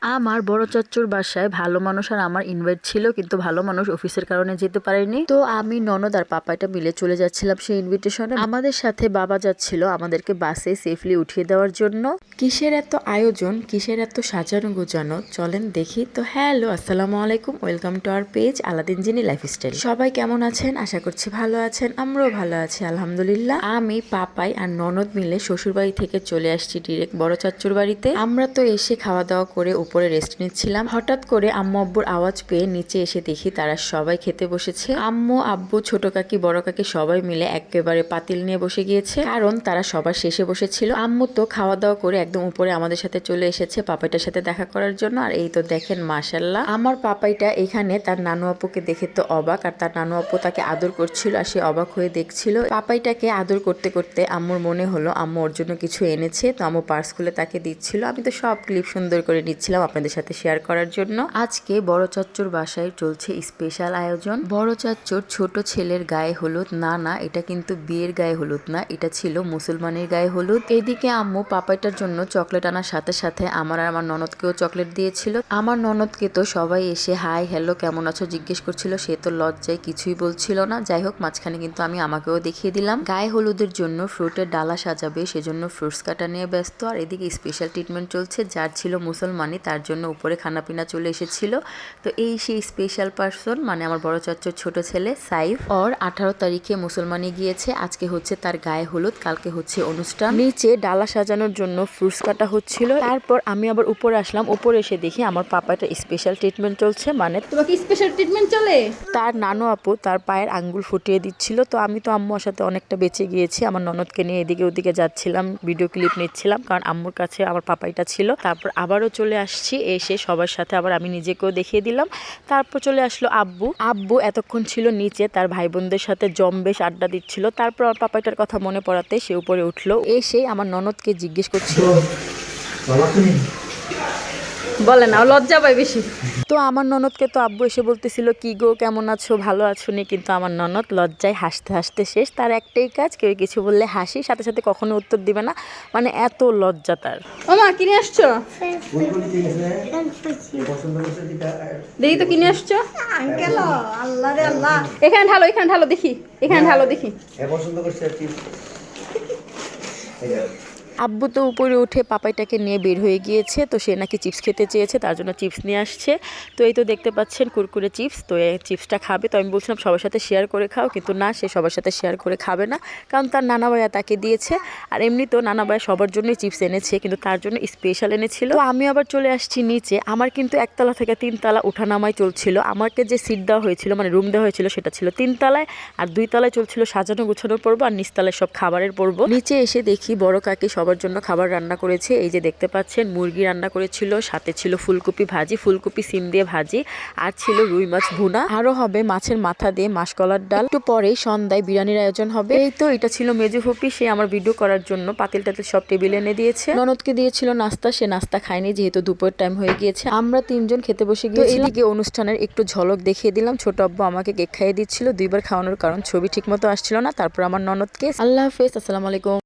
আমার বড় চাচ্চুর বাসায় ভালো মানুষ আর আমার ইনভাইট ছিল, কিন্তু ভালো মানুষ অফিসের কারণে যেতে পারেনি। তো আমি ননদ আর পাপাইটা মিলে চলে যাচ্ছিলাম সেই ইনভিটেশনে। আমাদের সাথে বাবা যাচ্ছিল আমাদেরকে বাসে সেফলি উঠিয়ে দেওয়ার জন্য। কিসের এত আয়োজন, কিসের এত সাজানো গোজানো, চলেন দেখি। তো হ্যালো, আসসালামু আলাইকুম, welcome to our page Aladdin genie lifestyle. সবাই কেমন আছেন? আশা করছি ভালো আছেন। আমরাও ভালো আছি আলহামদুলিল্লাহ। আমি পাপাই আর ননদ মিলে শ্বশুর বাড়ি থেকে চলে আসছি ডিরেক্ট বড় চাচ্চুর বাড়িতে। আমরা তো এসে খাওয়া দাওয়া করে উপরে রেস্ট নিচ্ছিলাম। হঠাৎ করে আম্মু আব্বুর আওয়াজ পেয়ে নিচে এসে দেখি তারা সবাই খেতে বসেছে। আম্মু আব্বু ছোট কাকি বড় কাকি সবাই মিলে একেবারে পাতিল নিয়ে বসে গিয়েছে, কারণ তারা সবার শেষে বসেছিল। আম্মু তো খাওয়া দাওয়া করে একদম উপরে আমাদের সাথে চলে এসেছে পাপাইটার সাথে দেখা করার জন্য। আর এই তো দেখেন মাশাআল্লাহ, আমার পাপাইটা এখানে তার নানু আপুকে দেখে তো অবাক, আর তার নানু আপু তাকে আদর করছিল আর সে অবাক হয়ে দেখছিল। পাপাইটাকে আদর করতে করতে আম্মুর মনে হলো আম্মু ওর জন্য কিছু এনেছে, তো আম্মু পার্স খুলে তাকে দিচ্ছিল। আমি তো সব ক্লিপ সুন্দর করে নিচ্ছিলাম আপনাদের সাথে শেয়ার করার জন্য। আজকে বড় চাচ্চুর বাসায় চলছে স্পেশাল আয়োজন। বড় চাচ্চুর ছোট ছেলের গায়ে হলুদ। না, এটা কিন্তু বিয়ের গায়ে হলুদ না, এটা ছিল মুসলমানের গায়ে হলুদ। এদিকে আম্মু পাপাইটার জন্য চকলেট আনার সাথে সাথে আমার আর আমার ননদকেও চকলেট দিয়েছিল। আমার ননদকে তো সবাই এসে হাই হ্যালো কেমন আছো জিজ্ঞেস করছিল, সে তো লজ্জায় কিছুই বলছিল না। যাই হোক, মাঝখানে কিন্তু আমি আমাকেও দেখিয়ে দিলাম। গায়ে হলুদের জন্য ফ্রুটের ডালা সাজাবে, সেজন্য ফ্রুটস কাটা নিয়ে ব্যস্ত। আর এদিকে স্পেশাল ট্রিটমেন্ট চলছে, যার ছিল মুসলমানি তার জন্য উপরে খানাপিনা চলে এসেছিল। তো এই সেই স্পেশাল পার্সন, মানে আমার বড় চাচ্চুর ছোট ছেলে সাইফ। ওর 18 তারিখে মুসলমানি গিয়েছে, আজকে হচ্ছে তার গায়ে হলুদ, কালকে হচ্ছে অনুষ্ঠান। নিচে ডালা সাজানোর জন্য ফ্রুটস কাটা হচ্ছিল। তারপর আমি আবার উপরে আসলাম, উপরে এসে দেখি আমার পাপাটা স্পেশাল ট্রিটমেন্ট চলছে। মানে তোমাকে স্পেশাল ট্রিটমেন্ট চলে? তার নানু আপু তার পায়ের আঙ্গুল ফুটিয়ে দিচ্ছিল। তো আমি তো আম্মুর সাথে অনেকটা বেঁচে গিয়েছি, আমার ননদকে নিয়ে এদিকে ওদিকে যাচ্ছিলাম, ভিডিও ক্লিপ নিচ্ছিলাম, কারণ আম্মুর কাছে আমার পাপাইটা ছিল। তারপর আবারও চলে আসছি, এসে সবার সাথে আবার আমি নিজেকেও দেখিয়ে দিলাম। তারপর চলে আসলো আব্বু এতক্ষণ ছিল নিচে তার ভাই বোনদের সাথে জম্বেশ আড্ডা দিচ্ছিল। তারপর আমার পাপাইটার কথা মনে পড়াতে সে উপরে উঠলো, এসে আমার ননদকে জিজ্ঞেস করছিল, বলে না, লজ্জা পায় বেশি। তো আমার ননদকে তো আব্বু এসে বলতেছিল কি গো কেমন আছো, ভালো আছো নি, কিন্তু আমার ননদ লজ্জায় হাসতে হাসতে শেষ। তার একটাই কাজ, কেউ কিছু বললে হাসি, সাথে সাথে কখনো উত্তর দিবে না, মানে এত লজ্জা তার। ওমা কিনে আসছো? দেখি তো কিনে আসছো। আঙ্কেল আল্লাহ রে আল্লাহ, এখানে ঢালো, এখানে ঢালো দেখি, এখানে ঢালো দেখি। পছন্দ করছে। আব্বু তো উপরে উঠে পাপাইটাকে নিয়ে বের হয়ে গিয়েছে, তো সে নাকি চিপস খেতে চেয়েছে, তার জন্য চিপস নিয়ে আসছে। তো এই তো দেখতে পাচ্ছেন কুরকুরে চিপস, তো এই চিপসটা খাবে। তো আমি বলছিলাম সবার সাথে শেয়ার করে খাও, কিন্তু না, সে সবার সাথে শেয়ার করে খাবে না, কারণ তার নানা ভাইয়া তাকে দিয়েছে। আর এমনি তো নানা ভাইয়া সবার জন্যই চিপস এনেছে, কিন্তু তার জন্য স্পেশাল এনেছিল। তো আমি আবার চলে আসছি নিচে। আমার কিন্তু 1 তলা থেকে 3 তলা ওঠানামাই চলছিল। আমাকে যে সিট দেওয়া হয়েছিল, মানে রুম দেওয়া হয়েছিল, সেটা ছিল 3 তলায়, আর 2 তলায় চলছিল সাজানো গুছানোর পর্ব, আর নিচ তলায় সব খাবারের পর্ব। নিচে এসে দেখি বড় কাকি সবার জন্য খাবার রান্না করেছে। এই যে দেখতে পাচ্ছেন মুরগি রান্না করেছিল, সাথে ছিল ফুলকপি ভাজি, ফুলকপি সিম দিয়ে ভাজি, আর ছিল রুই মাছ ভুনা, আরো হবে মাছের মাথা দিয়ে মাসকলার ডাল। একটু পরেই সন্ধ্যায় বিরিয়ানির আয়োজন হবে। এই তো এটা ছিল মেজু ফুপি, সে আমার ভিডিও করার জন্য পাতিল টাতিল সব টেবিলে এনে দিয়েছে। ননদকে দিয়েছিল নাস্তা, সে নাস্তা খায়নি যেহেতু দুপুরের টাইম হয়ে গিয়েছে। আমরা 3 জন খেতে বসে গিয়েছি। এদিকে অনুষ্ঠানের একটু ঝলক দেখিয়ে দিলাম। ছোট আব্বু আমাকে কেক খাইয়ে দিচ্ছিল 2 বার খাওয়ানোর, কারণ ছবি ঠিক মতো আসছিল না। তারপর আমার ননদকে আল্লাহ হাফেজ, আসসালামু আলাইকুম।